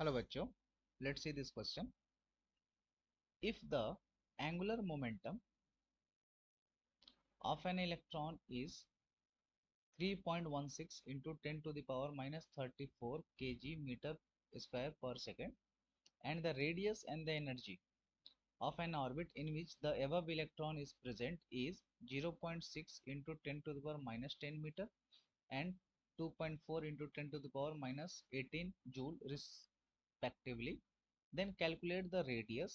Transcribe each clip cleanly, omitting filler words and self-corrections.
Hello बच्चों, let's see this question. If the angular momentum of an electron is 3.16 into 10 to the power minus 34 kg meter square per second, and the radius and the energy of an orbit in which the above electron is present is 0.6 into 10 to the power minus 10 meter and 2.4 into 10 to the power minus 18 joule respectively, then calculate the radius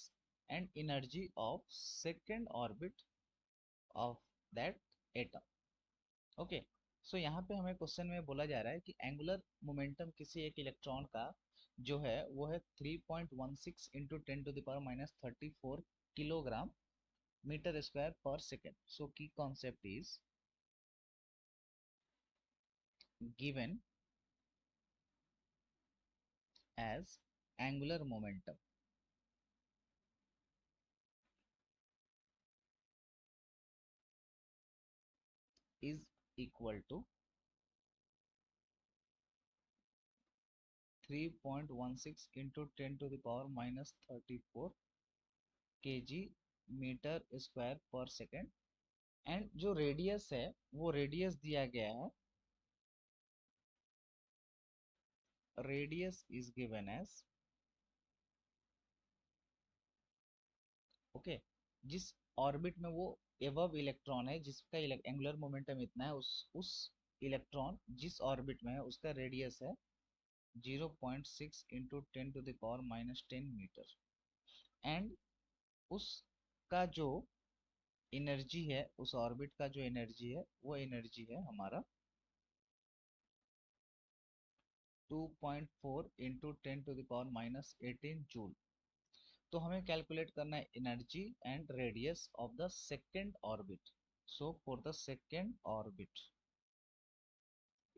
and energy of second orbit of that atom. Okay, so यहाँ पे हमें question में बोला जा रहा है कि angular momentum किसी एक इलेक्ट्रॉन का जो है वो है 3.16 into 10 to the power minus 34 kilogram metre square per second. So की concept is given as angular momentum is equal to 3.16 into 10 to the power minus 34 kg metre square per second. And जो radius है वो radius दिया गया है, radius is given as okay, जिस orbit में वो एबव इलेक्ट्रॉन है जिसका एंगुलर मोमेंटम इतना है, उस इलेक्ट्रॉन जिस ऑर्बिट में है उसका रेडियस है 0.6 into 10 to the power minus 10 metre. And उसका जो एनर्जी है, उस ऑर्बिट का जो एनर्जी है वो एनर्जी है हमारा 2.4 into 10 to the power minus 18 joule. तो हमें कैलकुलेट करना है energy and radius of the second orbit. So for the second orbit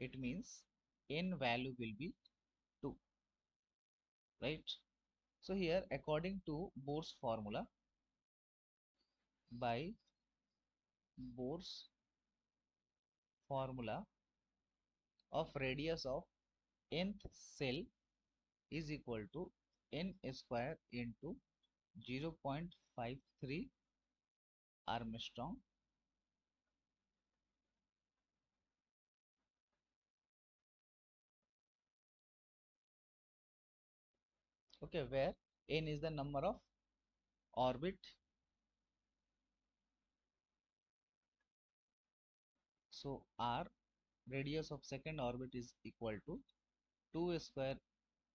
it means n value will be 2, right? So here according to Bohr's formula, by Bohr's formula of radius of nth cell is equal to n square into 0.53 Armstrong, okay, where n is the number of orbit. So r, radius of second orbit, is equal to 2 square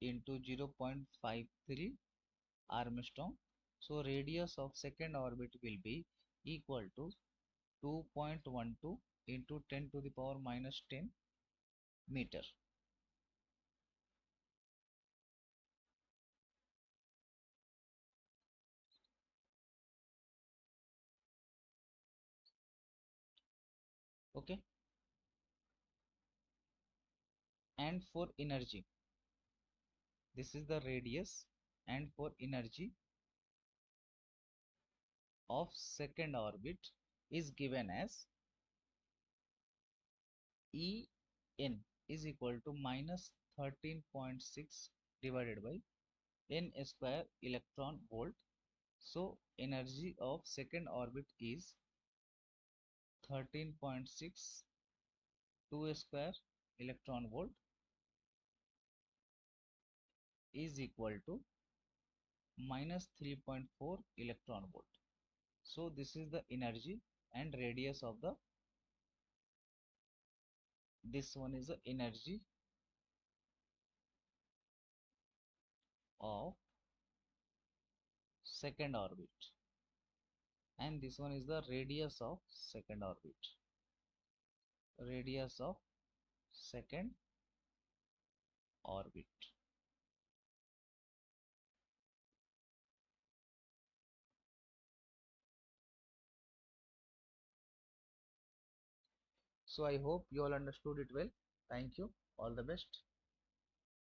into 0.53 Armstrong. So radius of second orbit will be equal to 2.12 into 10 to the power minus 10 meter. Okay, and for energy, this is the radius, and for energy of second orbit is given as En is equal to minus 13.6 divided by n square electron volt. So energy of second orbit is 13.6 2 square electron volt is equal to minus 3.4 electron volt. So this is the energy and radius of the, this one is the energy of second orbit, and this one is the radius of second orbit, radius of second orbit. So I hope you all understood it well. Thank you, all the best.